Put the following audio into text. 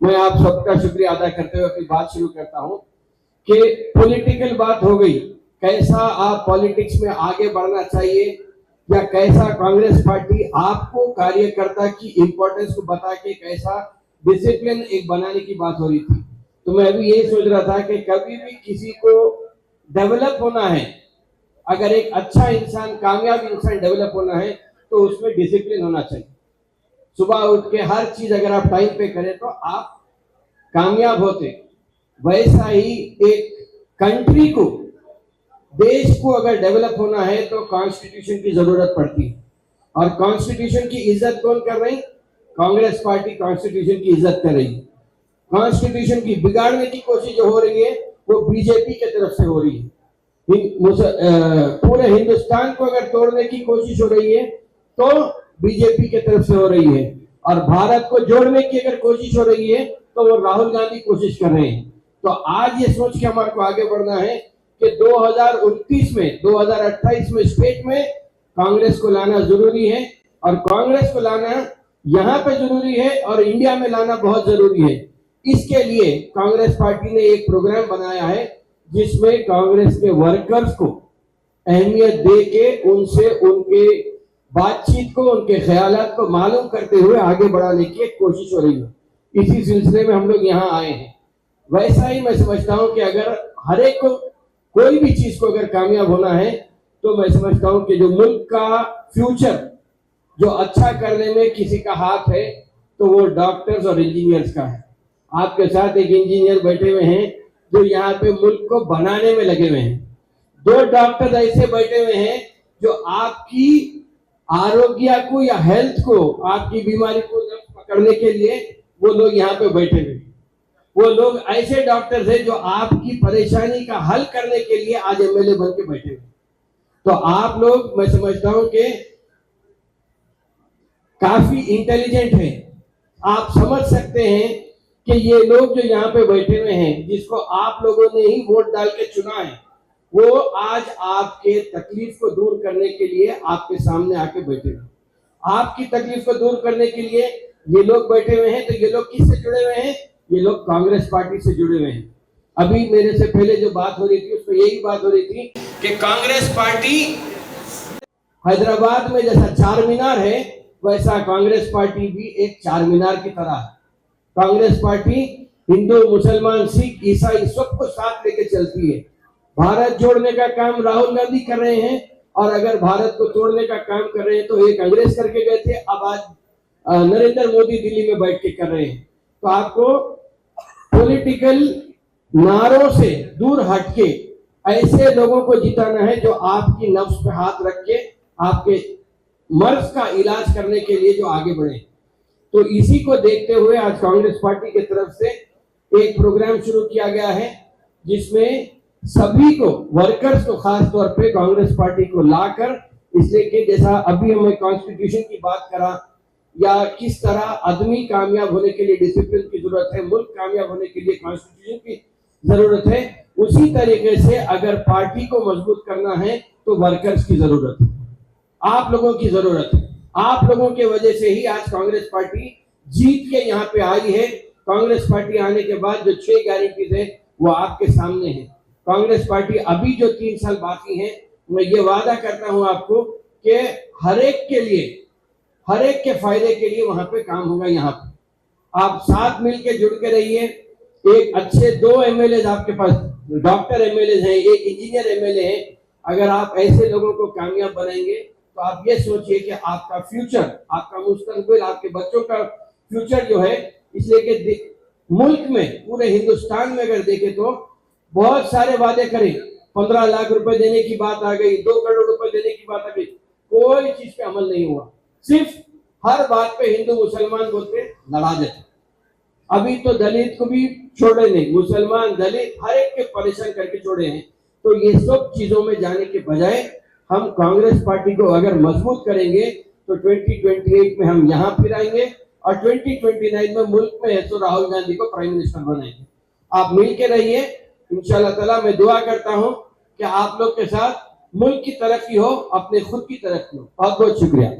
मैं आप सबका शुक्रिया अदा करते हुए अपनी बात शुरू करता हूं कि पॉलिटिकल बात हो गई, कैसा आप पॉलिटिक्स में आगे बढ़ना चाहिए या कैसा कांग्रेस पार्टी आपको कार्यकर्ता की इंपॉर्टेंस को बता के कैसा डिसिप्लिन एक बनाने की बात हो रही थी। तो मैं अभी यही सोच रहा था कि कभी भी किसी को डेवलप होना है, अगर एक अच्छा इंसान, कामयाब इंसान डेवलप होना है तो उसमें डिसिप्लिन होना चाहिए। सुबह उठ के हर चीज अगर आप टाइम पे करें तो आप कामयाब होते। वैसा ही एक कंट्री को, देश को अगर डेवलप होना है तो कॉन्स्टिट्यूशन की जरूरत पड़ती है। और कॉन्स्टिट्यूशन की इज्जत कौन कर रही? कांग्रेस पार्टी कॉन्स्टिट्यूशन की इज्जत कर रही है। कॉन्स्टिट्यूशन की बिगाड़ने की कोशिश जो हो रही है वो बीजेपी की तरफ से हो रही है। पूरे हिंदुस्तान को अगर तोड़ने की कोशिश हो रही है तो बीजेपी की तरफ से हो रही है, और भारत को जोड़ने की अगर कोशिश हो रही है तो वो राहुल गांधी कोशिश कर रहे हैं। तो आज ये सोच के हमारे को आगे बढ़ना है कि 2029 में, 2028 में स्टेट में कांग्रेस को लाना जरूरी है, और कांग्रेस को लाना यहाँ पे जरूरी है और इंडिया में लाना बहुत जरूरी है। इसके लिए कांग्रेस पार्टी ने एक प्रोग्राम बनाया है जिसमें कांग्रेस के वर्कर्स को अहमियत दे के उनसे उनके बातचीत को, उनके ख्यालात को मालूम करते हुए आगे बढ़ाने की एक कोशिश हो रही है। इसी सिलसिले में हम लोग यहाँ आए हैं। वैसा ही मैं समझता हूँ कि अगर हर एक को कोई भी चीज को अगर कामयाब होना है तो मैं समझता हूँ कि जो मुल्क का फ्यूचर जो अच्छा करने में किसी का हाथ है तो वो डॉक्टर्स और इंजीनियर्स का है। आपके साथ एक इंजीनियर बैठे हुए हैं जो यहाँ पे मुल्क को बनाने में लगे हुए हैं। दो डॉक्टर ऐसे बैठे हुए हैं जो आपकी आरोग्य को या हेल्थ को, आपकी बीमारी को पकड़ने के लिए वो लोग यहाँ पे बैठे हुए हैं। वो लोग ऐसे डॉक्टर्स हैं जो आपकी परेशानी का हल करने के लिए आज एमएलए बन के बैठे हुए। तो आप लोग, मैं समझता हूं कि काफी इंटेलिजेंट हैं। आप समझ सकते हैं कि ये लोग जो यहाँ पे बैठे हुए हैं, जिसको आप लोगों ने ही वोट डाल के चुना है, वो आज आपके तकलीफ को दूर करने के लिए आपके सामने आके बैठे हुए। आपकी तकलीफ को दूर करने के लिए ये लोग बैठे हुए हैं। तो ये लोग किससे जुड़े हुए हैं? ये लोग कांग्रेस पार्टी से जुड़े हुए हैं। अभी मेरे से पहले जो बात हो रही थी उसमें यही बात हो रही थी कि कांग्रेस पार्टी हैदराबाद में जैसा चार मीनार है, वैसा कांग्रेस पार्टी भी एक चार मीनार की तरह है। कांग्रेस पार्टी हिंदू, मुसलमान, सिख, ईसाई सबको साथ लेके चलती है। भारत जोड़ने का काम राहुल गांधी कर रहे हैं, और अगर भारत को तोड़ने का काम कर रहे हैं तो एक अंग्रेज करके गए थे, अब आज नरेंद्र मोदी दिल्ली में बैठ के कर रहे हैं। तो आपको पॉलिटिकल नारों से दूर हटके ऐसे लोगों को जिताना है जो आपकी नफ्स पे हाथ रख के आपके मर्ज का इलाज करने के लिए जो आगे बढ़े। तो इसी को देखते हुए आज कांग्रेस पार्टी की तरफ से एक प्रोग्राम शुरू किया गया है जिसमें सभी को, वर्कर्स को खास तौर पे कांग्रेस पार्टी को लाकर, इसलिए कि जैसा अभी हमें कॉन्स्टिट्यूशन की बात करा या किस तरह आदमी कामयाब होने के लिए डिसिप्लिन की जरूरत है, मुल्क कामयाब होने के लिए कॉन्स्टिट्यूशन की जरूरत है, उसी तरीके से अगर पार्टी को मजबूत करना है तो वर्कर्स की जरूरत है, आप लोगों की जरूरत है। आप लोगों के वजह से ही आज कांग्रेस पार्टी जीत के यहाँ पे आई है। कांग्रेस पार्टी आने के बाद जो 6 गारंटीज है वो आपके सामने है। कांग्रेस पार्टी अभी जो 3 साल बाकी है, मैं ये वादा करता हूं आपको कि हर एक के लिए, हर एक के फायदे के लिए वहां पे काम होगा। यहाँ पे आप साथ मिलके जुड़ के रहिए। एक अच्छे 2 एमएलए आपके पास, डॉक्टर एमएलए हैं, एक इंजीनियर एमएलए है। अगर आप ऐसे लोगों को कामयाब बनाएंगे तो आप ये सोचिए कि आपका फ्यूचर, आपका मुस्तकबिल, आपके बच्चों का फ्यूचर जो है, इसलिए कि मुल्क में, पूरे हिंदुस्तान में अगर देखें तो बहुत सारे वादे करें, 15 लाख रुपए देने की बात आ गई, 2 करोड़ रुपए देने की बात आ गई, कोई चीज पे अमल नहीं हुआ। सिर्फ हर बात पे हिंदू मुसलमान बोलते लड़ा देते। अभी तो दलित को भी छोड़े नहीं, मुसलमान, दलित, हर एक के परेशान करके छोड़े हैं। तो ये सब चीजों में जाने के बजाय हम कांग्रेस पार्टी को अगर मजबूत करेंगे तो 2028 में हम यहाँ फिर आएंगे, और 2029 में मुल्क में है तो राहुल गांधी को प्राइम मिनिस्टर बनाएंगे। आप मिल के रहिए। इंशाल्लाह ताला मैं दुआ करता हूं कि आप लोग के साथ मुल्क की तरक्की हो, अपने खुद की तरक्की हो। बहुत बहुत शुक्रिया।